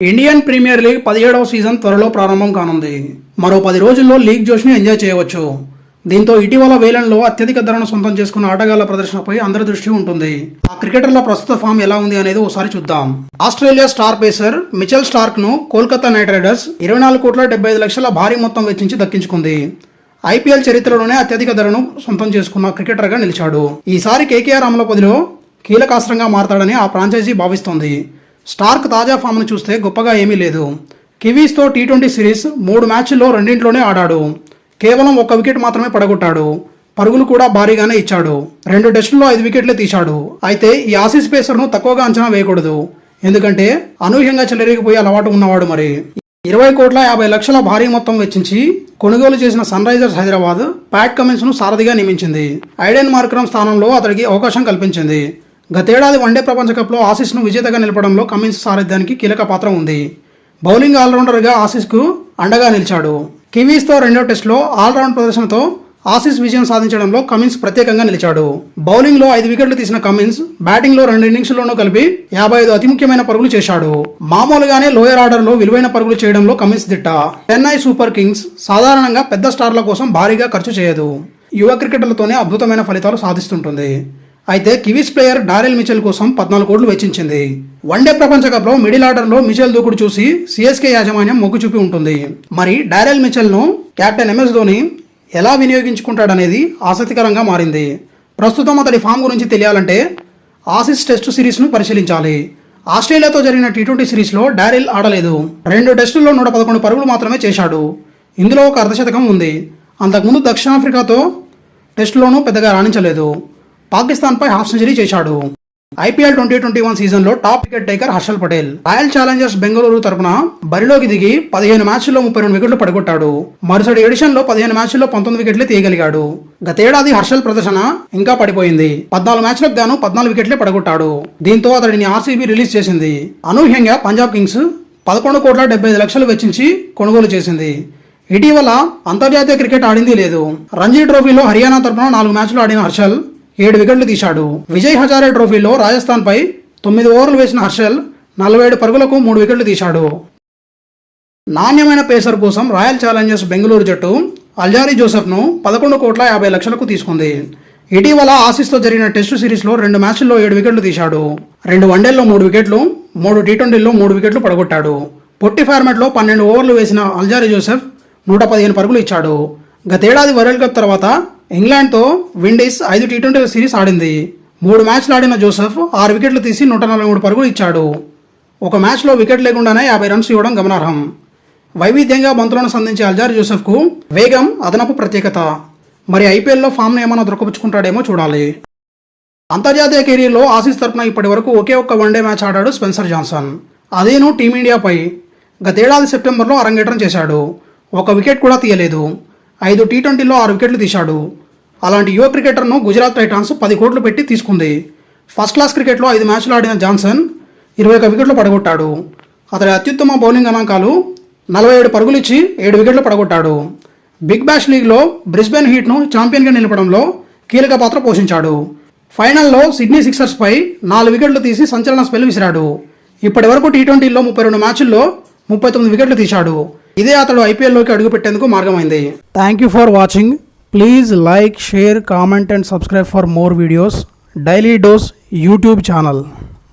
Indian premier league 17వ season త్వరలో ప్రారంభం కానుంది. మరో 10 రోజుల్లో లీగ్ జోష్ని ఎంజాయ్ చేయవచ్చు. దీంతో ఇటీవల వేలంలో అత్యధిక ధరను సొంతం చేసుకున్న ఆటగాళ్ల ప్రదర్శనపై అందరి దృష్టి ఉంటుంది. ఆ క్రికెటర్ల ప్రస్తుత ఫామ్ ఎలా ఉంది అనేది ఒకసారి చూద్దాం. Australia star pacer Mitchell Starc ను కోల్కతా నైట్ రైడర్స్ 24,75,00,000 భారీ మొత్తం వెచ్చించి దక్కించుకుంది. ఐపీఎల్ చరిత్రలోనే అత్యధిక ధరను సొంతం చేసుకున్న క్రికెటర్గా నిలిచాడు. ఈసారి కేకేఆర్ అమలపతిలో కీలకాస్త్రంగా మారతాడని ఆ ఫ్రాంచైజీ భావిస్తోంది. స్టార్క్ తాజా ఫామ్ను చూస్తే గొప్పగా ఏమీ లేదు. కివీస్తో టీ20 సిరీస్ 3 మ్యాచ్ల్లో రెండింట్లోనే ఆడాడు. కేవలం 1 వికెట్ మాత్రమే పడగొట్టాడు. పరుగులు కూడా భారీగానే ఇచ్చాడు. 2 టెస్టుల్లో 5 వికెట్లే తీశాడు. అయితే ఈ ఆసీస్ పేసర్ను తక్కువగా అంచనా వేయకూడదు. ఎందుకంటే అనూహ్యంగా చెలరేగిపోయే అలవాటు ఉన్నవాడు. మరి 20,50,00,000 భారీ మొత్తం వెచ్చించి కొనుగోలు చేసిన Sunrisers Hyderabad Pat Cummins ను సారథిగా నియమించింది. ఐడెన్ మార్క్రమ్ స్థానంలో అతడికి అవకాశం కల్పించింది. గతేడాది వన్డే ప్రపంచ కప్లో ఆసీస్ను విజేతగా నిలపడంలో కమిన్స్ సారథ్యానికి కీలక పాత్ర ఉంది. బౌలింగ్ ఆల్రౌండర్గా ఆసీస్కు అండగా నిలిచాడు. కివీస్తో 2వ టెస్టులో ఆల్రౌండ్ ప్రదర్శనతో ఆసీస్ విజయం సాధించడంలో కమిన్స్ ప్రత్యేకంగా నిలిచాడు. బౌలింగ్లో 5 వికెట్లు తీసిన కమిన్స్ బ్యాటింగ్లో 2 ఇన్నింగ్స్లోనూ కలిపి 55 అతి ముఖ్యమైన పరుగులు చేశాడు. మామూలుగానే లోయర్ ఆర్డర్లో విలువైన పరుగులు చేయడంలో కమిన్స్ దిట్ట. చెన్నై సూపర్ కింగ్స్ సాధారణంగా పెద్ద స్టార్ల కోసం భారీగా ఖర్చు చేయదు. యువ క్రికెటర్లతోనే అద్భుతమైన ఫలితాలు సాధిస్తుంటుంది. అయితే కివీస్ ప్లేయర్ డారెల్ మిచెల్ కోసం 14 కోట్లు వెచ్చించింది. వన్డే ప్రపంచ కప్లో మిడిల్ ఆర్డర్లో మిచెల్ దూకుడు చూసి సిఎస్కే యాజమాన్యం మొగ్గు చూపి ఉంటుంది. మరి డారెల్ మిచెల్ను కెప్టెన్ ఎంఎస్ ధోని ఎలా వినియోగించుకుంటాడనేది ఆసక్తికరంగా మారింది. ప్రస్తుతం అతడి ఫామ్ గురించి తెలియాలంటే ఆసీస్ టెస్టు సిరీస్ను పరిశీలించాలి. ఆస్ట్రేలియాతో జరిగిన టీ20 సిరీస్లో డారెల్ ఆడలేదు. 2 టెస్టుల్లో 111 పరుగులు మాత్రమే చేశాడు. ఇందులో ఒక అర్ధశతకం ఉంది. అంతకుముందు దక్షిణాఫ్రికాతో టెస్టులోనూ పెద్దగా రాణించలేదు. పాకిస్తాన్పై హాఫ్ సెంచరీ చేశాడు. ఐపీఎల్ 2021 సీజన్లో top wicket taker Harshal Patel royal Challengers Bengaluru తరపున బరిలోకి దిగి 15 మ్యాచ్ల్లో 32 వికెట్లు పడగొట్టాడు. మరుసటి ఎడిషన్లో 15 మ్యాచ్ల్లో 19 వికెట్లే తీయగలిగాడు. గతేడాది హర్షల్ ప్రదర్శన ఇంకా పడిపోయింది. 14 మ్యాచ్లకు గాను 14 వికెట్లే పడగొట్టాడు. దీంతో అతడిని ఆర్సీబీ రిలీజ్ చేసింది. అనూహ్యంగా పంజాబ్ కింగ్స్ 11,75,00,000 వెచ్చించి కొనుగోలు చేసింది. ఇటీవల అంతర్జాతీయ క్రికెట్ ఆడింది లేదు. రంజీ ట్రోఫీలో హర్యానా తరపున 4 మ్యాచ్లు ఆడిన హర్షల్ 7 వికెట్లు తీశాడు. విజయ్ హజారే ట్రోఫీలో రాజస్థాన్పై 9 ఓవర్లు వేసిన హర్షల్ 47 పరుగులకు 3 వికెట్లు తీశాడు. నాణ్యమైన పేసర్ కోసం రాయల్ ఛాలెంజర్స్ బెంగళూరు జట్టు అల్జారీ జోసెఫ్ను 11,50,00,000 తీసుకుంది. ఇటీవల ఆసీస్తో జరిగిన టెస్టు సిరీస్లో 2 మ్యాచ్ల్లో 7 వికెట్లు తీశాడు. 2 వన్డేల్లో 3 వికెట్లు, 3 టీ20లో 3 వికెట్లు పడగొట్టాడు. పొట్టి ఫార్మాట్లో 12 ఓవర్లు వేసిన అల్జారీ జోసెఫ్ 115 పరుగులు ఇచ్చాడు. గతేడాది వరల్డ్ కప్ తర్వాత ఇంగ్లాండ్తో విండీస్ 5 టీ20 సిరీస్ ఆడింది. 3 మ్యాచ్లు ఆడిన జోసెఫ్ 6 వికెట్లు తీసి 143 పరుగులు ఇచ్చాడు. ఒక మ్యాచ్లో వికెట్ లేకుండానే 50 రన్స్ ఇవ్వడం గమనార్హం. వైవిధ్యంగా బంతులను సంధించే అల్జారీ జోసెఫ్కు వేగం అదనపు ప్రత్యేకత. మరి ఐపీఎల్లో ఫామ్ను ఏమైనా దొరకపుచ్చుకుంటాడేమో చూడాలి. అంతర్జాతీయ కెరీర్లో ఆసీస్ తరపున ఇప్పటి వరకు ఒకే ఒక్క వన్డే మ్యాచ్ ఆడాడు స్పెన్సర్ జాన్సన్. అదేను టీమిండియాపై. గతేడాది సెప్టెంబర్లో అరంగేట్రం చేశాడు. 1 వికెట్ కూడా తీయలేదు. 5 టీ20లో 6 వికెట్లు తీశాడు. అలాంటి యువ క్రికెటర్ను గుజరాత్ టైటాన్స్ 10 కోట్లు పెట్టి తీసుకుంది. ఫస్ట్ క్లాస్ క్రికెట్లో 5 మ్యాచ్లు ఆడిన జాన్సన్ 21 వికెట్లు పడగొట్టాడు. అతడి అత్యుత్తమ బౌలింగ్ గణాంకాలు 47 పరుగులు ఇచ్చి 7 వికెట్లు పడగొట్టాడు. బిగ్ బ్యాష్ లీగ్లో బ్రిస్బెన్ హీట్ను ఛాంపియన్గా నిలపడంలో కీలక పాత్ర పోషించాడు. ఫైనల్లో సిడ్నీ సిక్సర్స్పై 4 వికెట్లు తీసి సంచలన స్పెల్ విసిరాడు. ఇప్పటి వరకు టీ20లో 32 మ్యాచ్ల్లో 39 వికెట్లు తీశాడు. ఇదే అతడు ఐపీఎల్లోకి అడుగుపెట్టేందుకు మార్గమైంది. Thank you for watching. Please like, share, comment and subscribe for more videos. Daily dose YouTube channel.